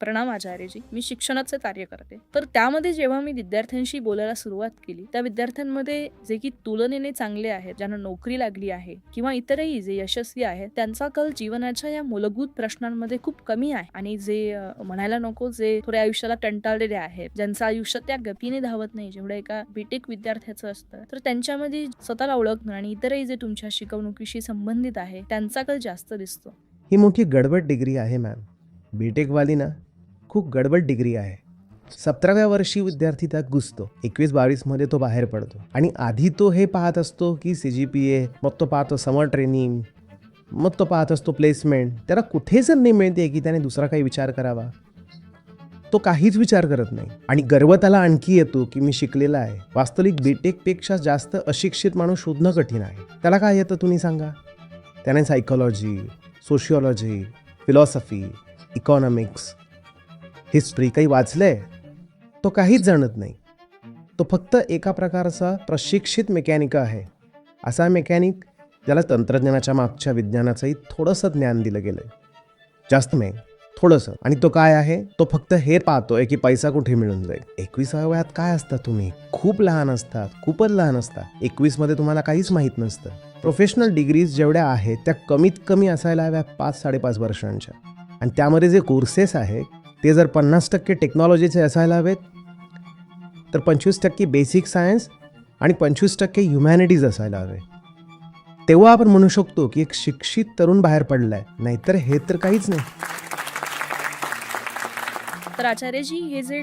प्रणाम आचार्यजी. मी शिक्षणाचं कार्य करते. तर त्यामध्ये जेव्हा मी विद्यार्थ्यांशी बोलायला सुरुवात केली, त्या विद्यार्थ्यांमध्ये जे की तुलनेने चांगले आहेत, ज्यांना नोकरी लागली आहे किंवा इतरही जे यशस्वी आहेत, त्यांचा कल जीवनाच्या या मूलभूत प्रश्नांमध्ये खूप कमी आहे. आणि जे म्हणायला नको, जे थोड्या आयुष्याला कंटाळलेले आहेत, ज्यांचं आयुष्य त्या गतीने धावत नाही, जेवढं एका बीटेक विद्यार्थ्याचं असतं, तर त्यांच्यामध्ये स्वतःला ओळखणं आणि इतरही जे तुमच्या शिकवणुकीशी संबंधित आहे, त्यांचा कल जास्त दिसतो. ही मोठी गडबड डिग्री आहे मॅम. बीटेकवाली ना खूप गडबड डिग्री आहे. 17व्या वर्षी विद्यार्थी त्यात घुसतो, 21-22मध्ये तो बाहेर पडतो आणि आधी तो हे पाहत असतो की CGPA, मग तो पाहतो समर ट्रेनिंग, मग तो पाहत असतो प्लेसमेंट. त्याला कुठे जर नाही मिळते की त्याने दुसरा काही विचार करावा, तो काहीच विचार करत नाही आणि गर्व त्याला आणखी येतो की मी शिकलेला आहे. वास्तविक बीटेकपेक्षा जास्त अशिक्षित माणूस शोधणं कठीण आहे. त्याला काय येतं तुम्ही सांगा? त्याने psychology, sociology, philosophy, economics, history काही वाचलंय? तो काहीच जाणत नाही. तो फक्त एका प्रकारचा प्रशिक्षित मेकॅनिक आहे. असा मेकॅनिक ज्याला तंत्रज्ञानाच्या मागच्या विज्ञानाचंही थोडंसं ज्ञान दिलं गेलंय, जास्त नाही, थोडंसं. आणि तो काय आहे? तो फक्त हे पाहतोय की पैसा कुठे मिळून जाईल. 21व्या वयात काय असता तुम्ही? खूप लहान असतात, खूपच लहान असतात. 21मध्ये तुम्हाला काहीच माहीत नसतं. प्रोफेशनल डिग्रीज जेवढ्या आहेत त्या कमीत कमी असायला हव्या 5-5.5 वर्षांच्या. आणि त्यामध्ये जे कोर्सेस आहेत ते जर 50% टेक्नॉलॉजीचे असायला हवेत, तर 25% बेसिक सायन्स आणि 25% ह्युमॅनिटीज असायला हवे. तेव्हा आपण म्हणू शकतो की एक शिक्षित तरुण बाहेर पडलाय. नाहीतर हे तर काहीच नाही. तर आचार्यजी, हे जे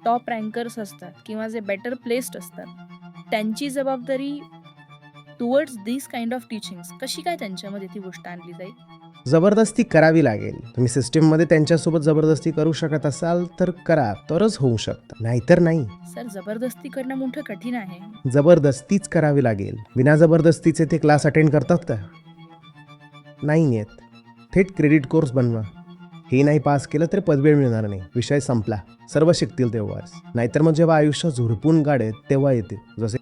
टॉप रँकर्स असतात किंवा जे बेटर प्लेस्ड असतात, त्यांची जबाबदारी towards this kind of teachings कशी काय त्यांच्यामध्ये ती गोष्ट आणली जाईल? जबरदस्ती करावी लागेल. तुम्ही सिस्टीममध्ये त्यांच्यासोबत जबरदस्ती करू शकत असाल तर करा, तरच होऊ शकतं, नाहीतर नाही. सर, जबरदस्ती करणं मोठं कठीण आहे. जबरदस्तीच करावी लागेल. विना जबरदस्तीचे ते क्लास अटेंड करतात का? नाही येत. थेट क्रेडिट कोर्स बनवा. हे नाही पास केलं तर पदवी मिळणार नाही, विषय संपला. सर्व शिकतील तेव्हाच. नाहीतर मग जेव्हा आयुष्य झुरपून काढेल तेव्हा येतील. जसे